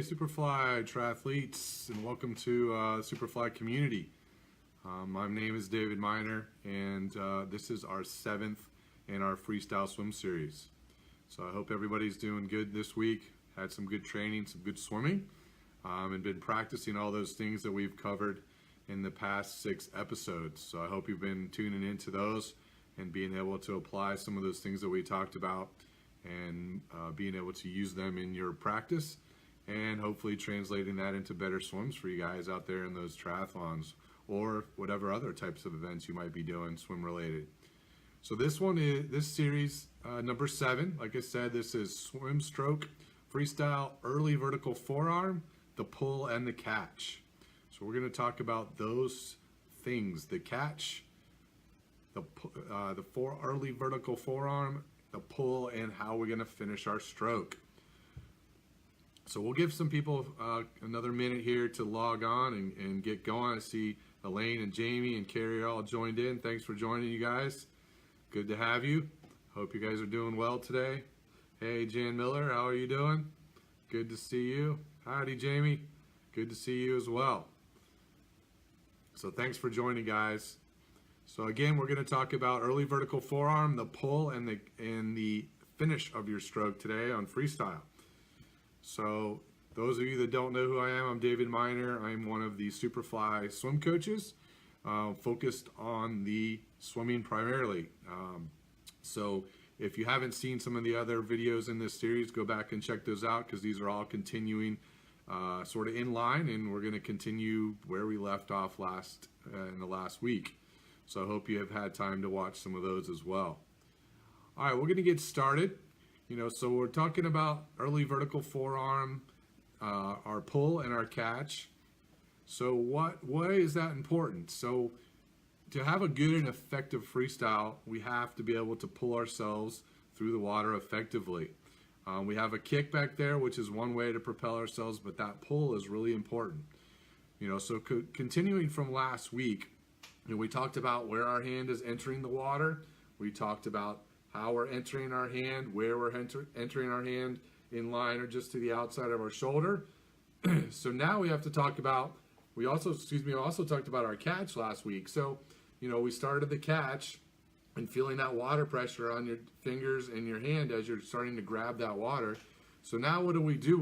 Superfly triathletes, and welcome to Superfly community. My name is David Miner, and this is our 7th in our freestyle swim series. So I hope everybody's doing good this week, had some good training, some good swimming, and been practicing all those things that we've covered in the past 6 episodes. So I hope you've been tuning into those and being able to apply some of those things that we talked about and being able to use them in your practice and hopefully translating that into better swims for you guys out there in those triathlons or whatever other types of events you might be doing swim related. So this series number 7, like I said, this is swim stroke, freestyle, early vertical forearm, the pull and the catch. So we're going to talk about those things: the catch, the early vertical forearm, the pull, and how we're going to finish our stroke. So we'll give some people another minute here to log on and get going. I see Elaine and Jamie and Carrie are all joined in. Thanks for joining, you guys. Good to have you. Hope you guys are doing well today. Hey, Jan Miller, how are you doing? Good to see you. Howdy, Jamie. Good to see you as well. So thanks for joining, guys. So again, we're going to talk about early vertical forearm, the pull, and the finish of your stroke today on freestyle. So those of you that don't know who I am, I'm David Miner. I'm one of the Superfly swim coaches, focused on the swimming primarily. So if you haven't seen some of the other videos in this series, go back and check those out, because these are all continuing sort of in line, and we're going to continue where we left off in the last week. So I hope you have had time to watch some of those as well. All right, we're going to get started. So we're talking about early vertical forearm, our pull and our catch. So why is that important? So to have a good and effective freestyle, we have to be able to pull ourselves through the water effectively. We have a kick back there, which is one way to propel ourselves, but that pull is really important. So continuing from last week, we talked about where our hand is entering the water. We talked about how we're entering our hand, where we're entering our hand, in line or just to the outside of our shoulder. So now we have to talk about, we also talked about our catch last week. So, we started the catch and feeling that water pressure on your fingers and your hand as you're starting to grab that water. So now what do we do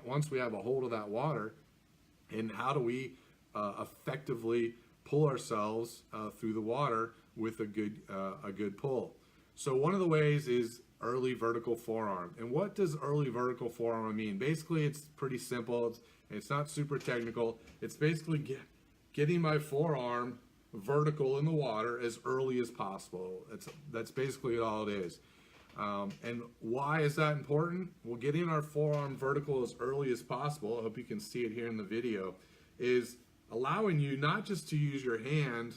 once we have a hold of that water, and how do we effectively pull ourselves through the water with a good pull? So one of the ways is early vertical forearm. And what does early vertical forearm mean? Basically, it's pretty simple. It's not super technical. It's basically getting my forearm vertical in the water as early as possible. That's basically all it is. And why is that important? Well, getting our forearm vertical as early as possible, I hope you can see it here in the video, is allowing you not just to use your hand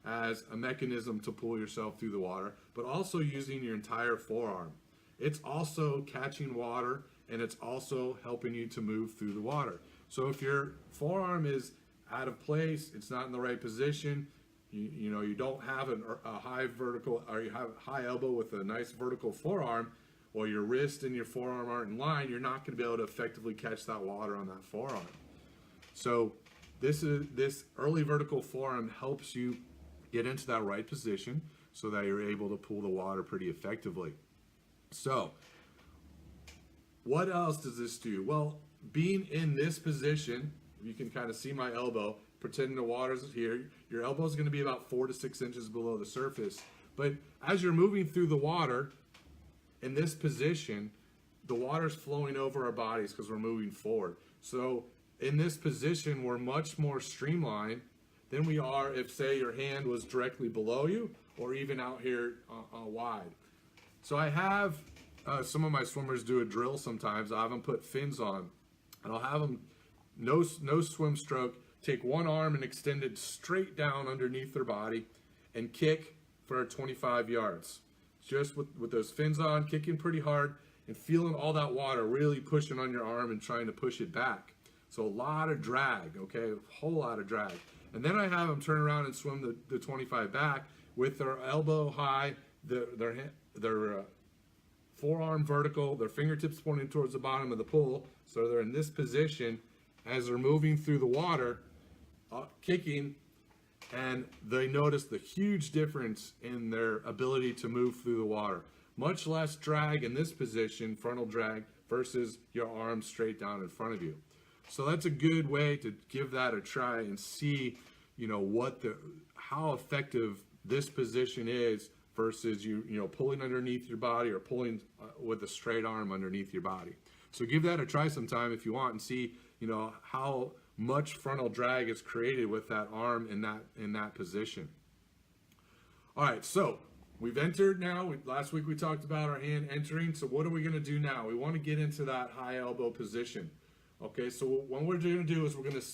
as a mechanism to pull yourself through the water, but also using your entire forearm. It's also catching water, and it's also helping you to move through the water. So if your forearm is out of place, it's not in the right position, you don't have a high vertical, or you have high elbow with a nice vertical forearm, or your wrist and your forearm aren't in line, you're not going to be able to effectively catch that water on that forearm. So this early vertical forearm helps you get into that right position so that you're able to pull the water pretty effectively. So what else does this do? Well, being in this position, you can kind of see my elbow, pretending the water's here. Your elbow is going to be about 4 to 6 inches below the surface. But as you're moving through the water, in this position, the water's flowing over our bodies because we're moving forward. So in this position, we're much more streamlined than we are if, say, your hand was directly below you or even out here wide. So I have some of my swimmers do a drill sometimes. I have them put fins on, and I'll have them no swim stroke, take one arm and extend it straight down underneath their body and kick for 25 yards. Just with those fins on, kicking pretty hard and feeling all that water really pushing on your arm and trying to push it back. So a lot of drag, okay, a whole lot of drag. And then I have them turn around and swim the 25 back with their elbow high, their forearm vertical, their fingertips pointing towards the bottom of the pool, so they're in this position as they're moving through the water, kicking, and they notice the huge difference in their ability to move through the water. Much less drag in this position, frontal drag, versus your arms straight down in front of you. So that's a good way to give that a try and see, how effective this position is versus pulling underneath your body or pulling with a straight arm underneath your body. So give that a try sometime if you want and see, how much frontal drag is created with that arm in that position. All right, so we've entered now. Last week we talked about our hand entering. So what are we going to do now? We want to get into that high elbow position. Okay, so what we're going to do is we're going to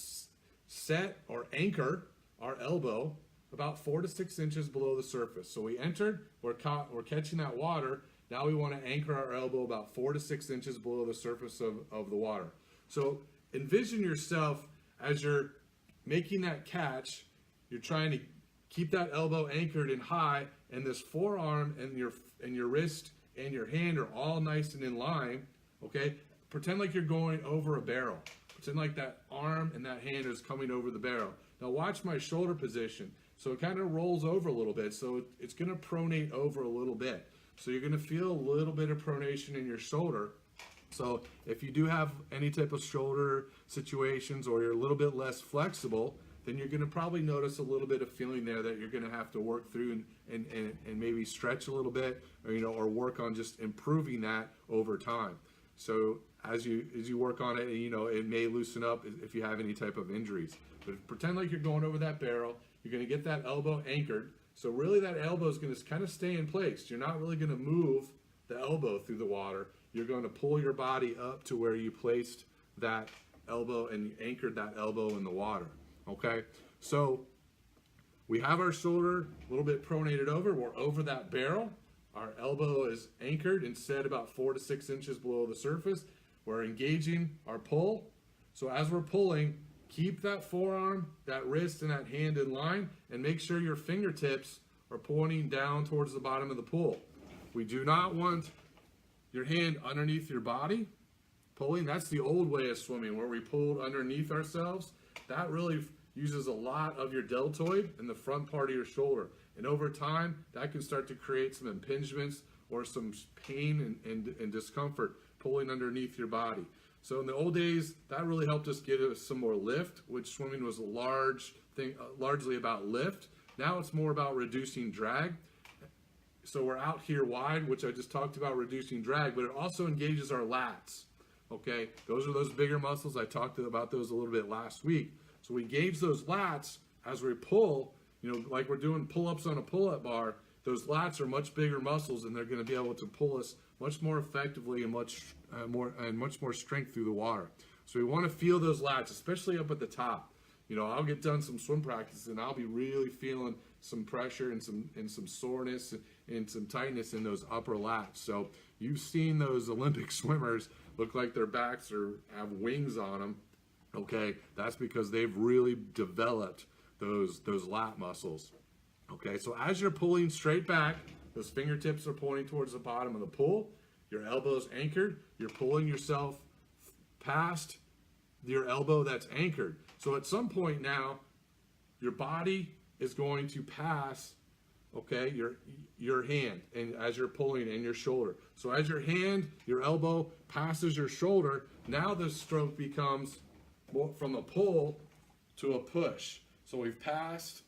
set or anchor our elbow about 4 to 6 inches below the surface. So we entered, we're catching that water. Now we want to anchor our elbow about 4 to 6 inches below the surface of the water. So envision yourself as you're making that catch, you're trying to keep that elbow anchored and high, and this forearm and your wrist and your hand are all nice and in line, okay? Pretend like you're going over a barrel. Pretend like that arm and that hand is coming over the barrel. Now watch my shoulder position. So it kind of rolls over a little bit, so it's going to pronate over a little bit. So you're going to feel a little bit of pronation in your shoulder. So if you do have any type of shoulder situations or you're a little bit less flexible, then you're going to probably notice a little bit of feeling there that you're going to have to work through and maybe stretch a little bit, or work on just improving that over time. So as you work on it, it may loosen up if you have any type of injuries. But pretend like you're going over that barrel. You're going to get that elbow anchored. So really that elbow is going to kind of stay in place. You're not really going to move the elbow through the water. You're going to pull your body up to where you placed that elbow and anchored that elbow in the water. Okay, so we have our shoulder a little bit pronated over. We're over that barrel. Our elbow is anchored and set about 4 to 6 inches below the surface. We're engaging our pull. So as we're pulling, keep that forearm, that wrist, and that hand in line, and make sure your fingertips are pointing down towards the bottom of the pool. We do not want your hand underneath your body pulling. That's the old way of swimming, where we pulled underneath ourselves. That really uses a lot of your deltoid and the front part of your shoulder. And over time, that can start to create some impingements or some pain and discomfort pulling underneath your body. So in the old days, that really helped us get us some more lift, which swimming was a largely about lift. Now it's more about reducing drag. So we're out here wide, which I just talked about reducing drag, but it also engages our lats. Okay, those are those bigger muscles. I talked about those a little bit last week. So we engage those lats as we pull, like we're doing pull-ups on a pull-up bar. Those lats are much bigger muscles, and they're going to be able to pull us much more effectively and much more strength through the water. So we want to feel those lats, especially up at the top. I'll get done some swim practice, and I'll be really feeling some pressure and some soreness and some tightness in those upper lats. So you've seen those Olympic swimmers look like their backs have wings on them. Okay, that's because they've really developed those lat muscles. Okay, so as you're pulling straight back, those fingertips are pointing towards the bottom of the pool. Your elbow's anchored. You're pulling yourself past your elbow that's anchored. So at some point now, your body is going to pass, okay, your hand, and as you're pulling, and your shoulder. So as your elbow passes your shoulder, now the stroke becomes more from a pull to a push. So we've passed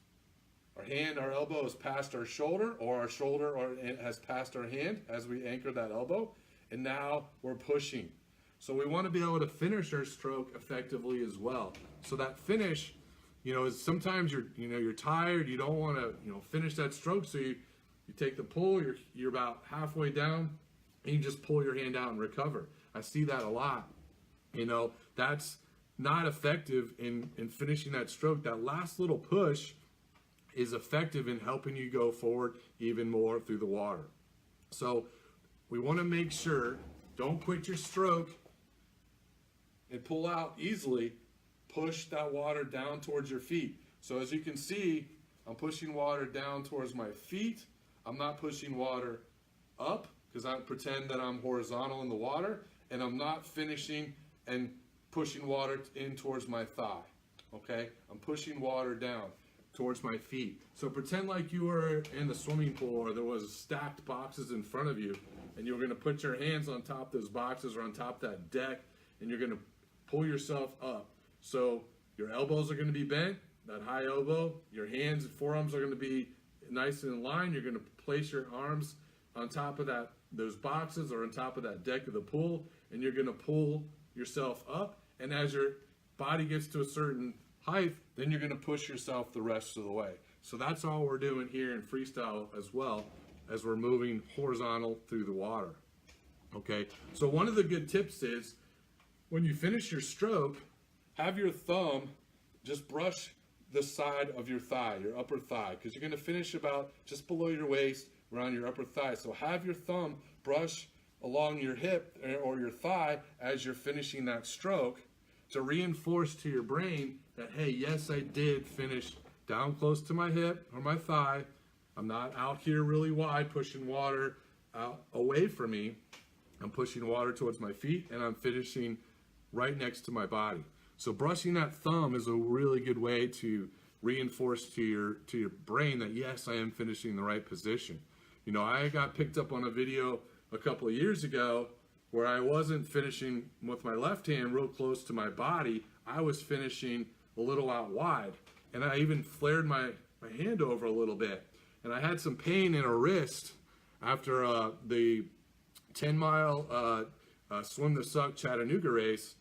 our elbow has passed our shoulder, or our shoulder has passed our hand as we anchor that elbow, and now we're pushing. So we want to be able to finish our stroke effectively as well. So that finish, is sometimes you're tired, you don't want to finish that stroke, so you take the pull, you're about halfway down, and you just pull your hand out and recover. I see that a lot. That's not effective in finishing that stroke. That last little push is effective in helping you go forward even more through the water. So we want to make sure, don't quit your stroke and pull out easily. Push that water down towards your feet. So as you can see, I'm pushing water down towards my feet. I'm not pushing water up, because I pretend that I'm horizontal in the water and I'm not finishing and pushing water in towards my thigh. Okay, I'm pushing water down towards my feet. So pretend like you were in the swimming pool or there was stacked boxes in front of you, and you're going to put your hands on top of those boxes or on top of that deck, and you're going to pull yourself up. So your elbows are going to be bent, that high elbow, your hands and forearms are going to be nice and in line. You're going to place your arms on top of those boxes or on top of that deck of the pool, and you're going to pull yourself up. And as your body gets to a certain height, then you're going to push yourself the rest of the way. So that's all we're doing here in freestyle as well, as we're moving horizontal through the water. Okay, so one of the good tips is when you finish your stroke, have your thumb just brush the side of your thigh, your upper thigh, because you're going to finish about just below your waist around your upper thigh. So have your thumb brush along your hip or your thigh as you're finishing that stroke, to reinforce to your brain that, hey, yes, I did finish down close to my hip or my thigh. I'm not out here really wide pushing water out away from me. I'm pushing water towards my feet, and I'm finishing right next to my body. So brushing that thumb is a really good way to reinforce to your brain that, yes, I am finishing the right position. You know, I got picked up on a video a couple of years ago where I wasn't finishing with my left hand real close to my body. I was finishing a little out wide, and I even flared my hand over a little bit. And I had some pain in a wrist after the 10-mile Swim the Suck Chattanooga race,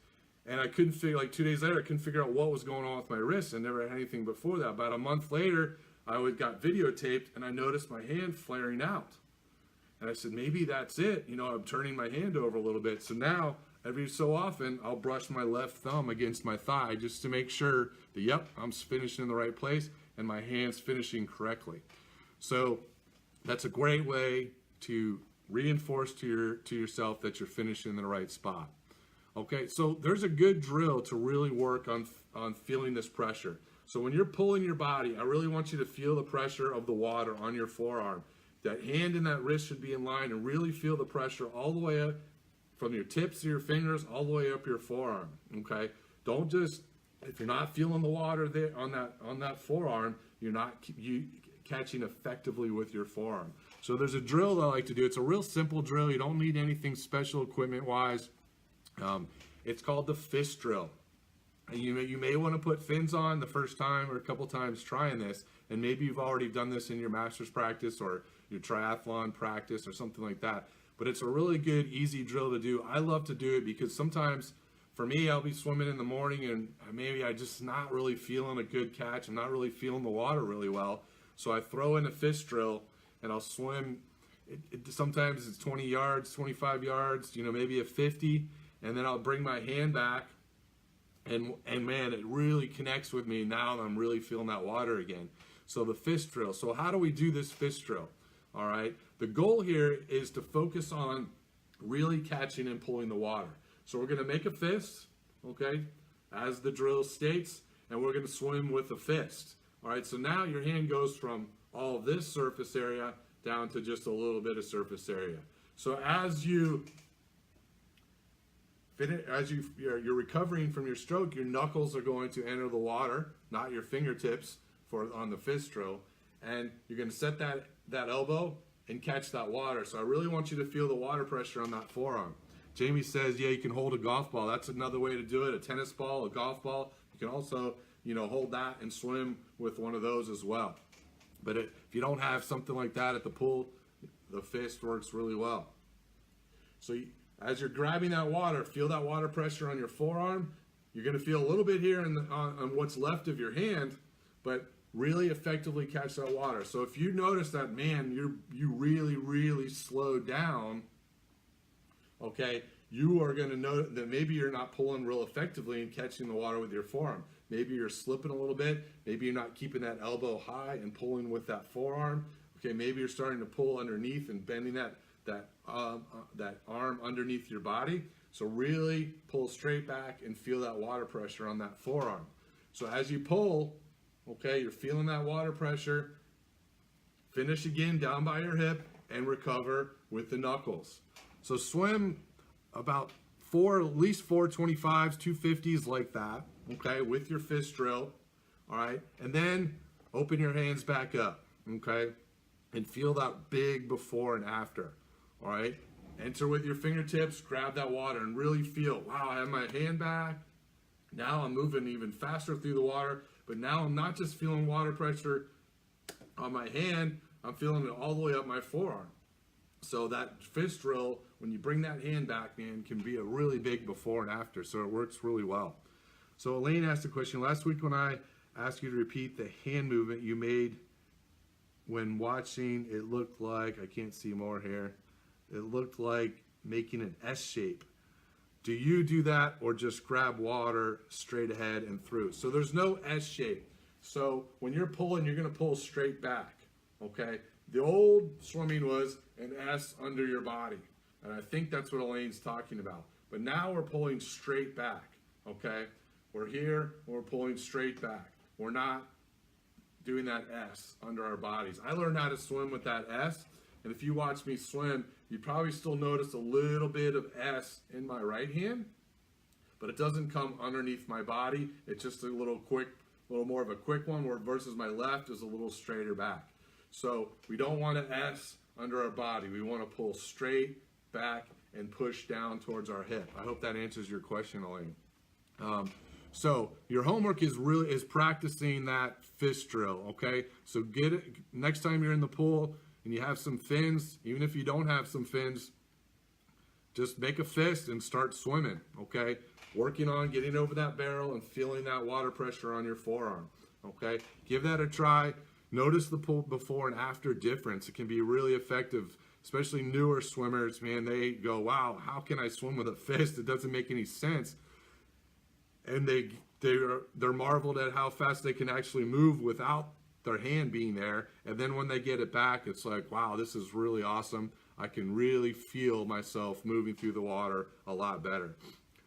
and I couldn't figure, like 2 days later, I couldn't figure out what was going on with my wrist. I never had anything before that. About a month later, I got videotaped, and I noticed my hand flaring out. And I said, maybe that's it. You know, I'm turning my hand over a little bit. So now, every so often, I'll brush my left thumb against my thigh just to make sure that, yep, I'm finishing in the right place and my hand's finishing correctly. So that's a great way to reinforce to yourself that you're finishing in the right spot. Okay, so there's a good drill to really work on feeling this pressure. So when you're pulling your body, I really want you to feel the pressure of the water on your forearm. That hand and that wrist should be in line, and really feel the pressure all the way up from your tips of your fingers all the way up your forearm. Okay, don't just, if you're not feeling the water there on that forearm, you're not catching effectively with your forearm. So there's a drill that I like to do. It's a real simple drill. You don't need anything special equipment wise. It's called the fist drill. You may want to put fins on the first time or a couple times trying this, and maybe you've already done this in your master's practice or your triathlon practice or something like that. But it's a really good, easy drill to do. I love to do it because sometimes, for me, I'll be swimming in the morning and maybe I just not really feeling a good catch. I'm not really feeling the water really well. So I throw in a fist drill and I'll swim. Sometimes it's 20 yards, 25 yards, you know, maybe a 50. And then I'll bring my hand back. And man, it really connects with me now that I'm really feeling that water again. So the fist drill. So how do we do this fist drill? All right. The goal here is to focus on really catching and pulling the water. So we're going to make a fist, okay, as the drill states, and we're going to swim with a fist. All right. So now your hand goes from all of this surface area down to just a little bit of surface area. So as you're recovering from your stroke, your knuckles are going to enter the water, not your fingertips on the fist drill, and you're going to set that elbow and catch that water. So I really want you to feel the water pressure on that forearm. Jamie says, yeah, you can hold a golf ball. That's another way to do it. A tennis ball, a golf ball. You can also, hold that and swim with one of those as well. But if you don't have something like that at the pool, the fist works really well. So as you're grabbing that water, feel that water pressure on your forearm. You're going to feel a little bit here on what's left of your hand, but really effectively catch that water. So if you notice that, man, you really, really slowed down, okay, you are going to know that maybe you're not pulling real effectively and catching the water with your forearm. Maybe you're slipping a little bit. Maybe you're not keeping that elbow high and pulling with that forearm. Okay, maybe you're starting to pull underneath and bending that arm underneath your body. So really pull straight back and feel that water pressure on that forearm. So as you pull, okay, you're feeling that water pressure. Finish again down by your hip. and recover with the knuckles. So swim about at least 425s, 250s like that, okay, with your fist drill, all right? And then open your hands back up, okay? And feel that big before and after, all right? Enter with your fingertips, grab that water, and really feel, wow, I have my hand back. Now I'm moving even faster through the water, but now I'm not just feeling water pressure on my hand, I'm feeling it all the way up my forearm. So that fist drill, when you bring that hand back, man, can be a really big before and after, so it works really well. So Elaine asked a question last week when I asked you to repeat the hand movement you made when watching. It looked like, I can't see more here, it looked like making an S shape. Do you do that or just grab water straight ahead and through? So there's no S shape. So when you're pulling, you're gonna pull straight back, okay? The old swimming was an S under your body. And I think that's what Elaine's talking about. But now we're pulling straight back, okay? We're here, we're pulling straight back. We're not doing that S under our bodies. I learned how to swim with that S, and if you watch me swim, you probably still notice a little bit of S in my right hand, but it doesn't come underneath my body. It's just a little more of a quick one, where versus my left is a little straighter back. So we don't want to S under our body. We want to pull straight back and push down towards our hip. I hope that answers your question, Elaine. So your homework is practicing that fist drill, okay? So get it next time you're in the pool and you have some fins, even if you don't have some fins, just make a fist and start swimming, okay? Working on getting over that barrel and feeling that water pressure on your forearm, okay? Give that a try. Notice the pull before and after difference. It can be really effective, especially newer swimmers, man. They go, wow, how can I swim with a fist? It doesn't make any sense. And they're marveled at how fast they can actually move without their hand being there. And then when they get it back, it's like, wow, this is really awesome. I can really feel myself moving through the water a lot better.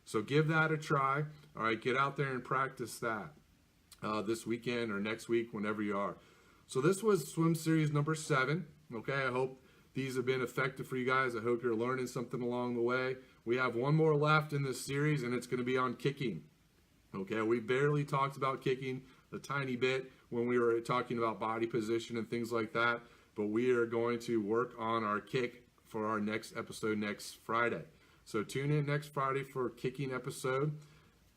So give that a try. All right, get out there and practice that this weekend or next week, whenever you are. So this was swim series number 7. Okay, I hope these have been effective for you guys. I hope you're learning something along the way. We have one more left in this series, and it's going to be on kicking. Okay, we barely talked about kicking a tiny bit when we were talking about body position and things like that, but we are going to work on our kick for our next episode next Friday. So tune in next Friday for a kicking episode.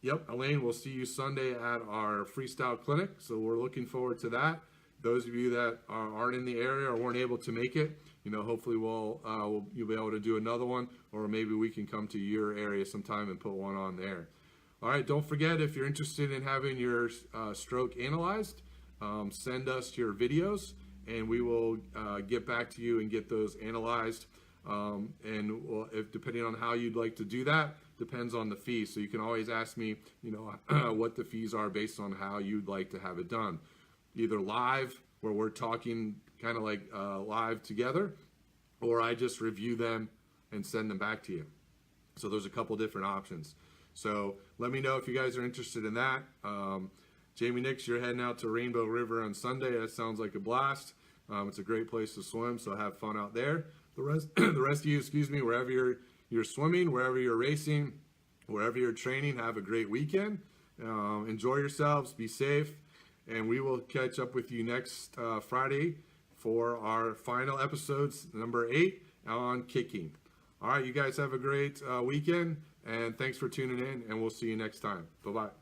Yep, Elaine, we'll see you Sunday at our freestyle clinic, so we're looking forward to that. Those of you that aren't in the area or weren't able to make it, hopefully you'll be able to do another one, or maybe we can come to your area sometime and put one on there. All right, don't forget, if you're interested in having your stroke analyzed, send us your videos, and we will get back to you and get those analyzed. If depending on how you'd like to do that, depends on the fee. So you can always ask me, what the fees are based on how you'd like to have it done. Either live, where we're talking kind of like live together, or I just review them and send them back to you. So there's a couple different options. So let me know if you guys are interested in that. Jamie Nix, you're heading out to Rainbow River on Sunday. That sounds like a blast. It's a great place to swim, so have fun out there. The rest of you, wherever you're swimming, wherever you're racing, wherever you're training, have a great weekend. Enjoy yourselves, be safe, and we will catch up with you next Friday for our final episodes, number 8, on kicking. All right, you guys have a great weekend, and thanks for tuning in, and we'll see you next time. Bye-bye.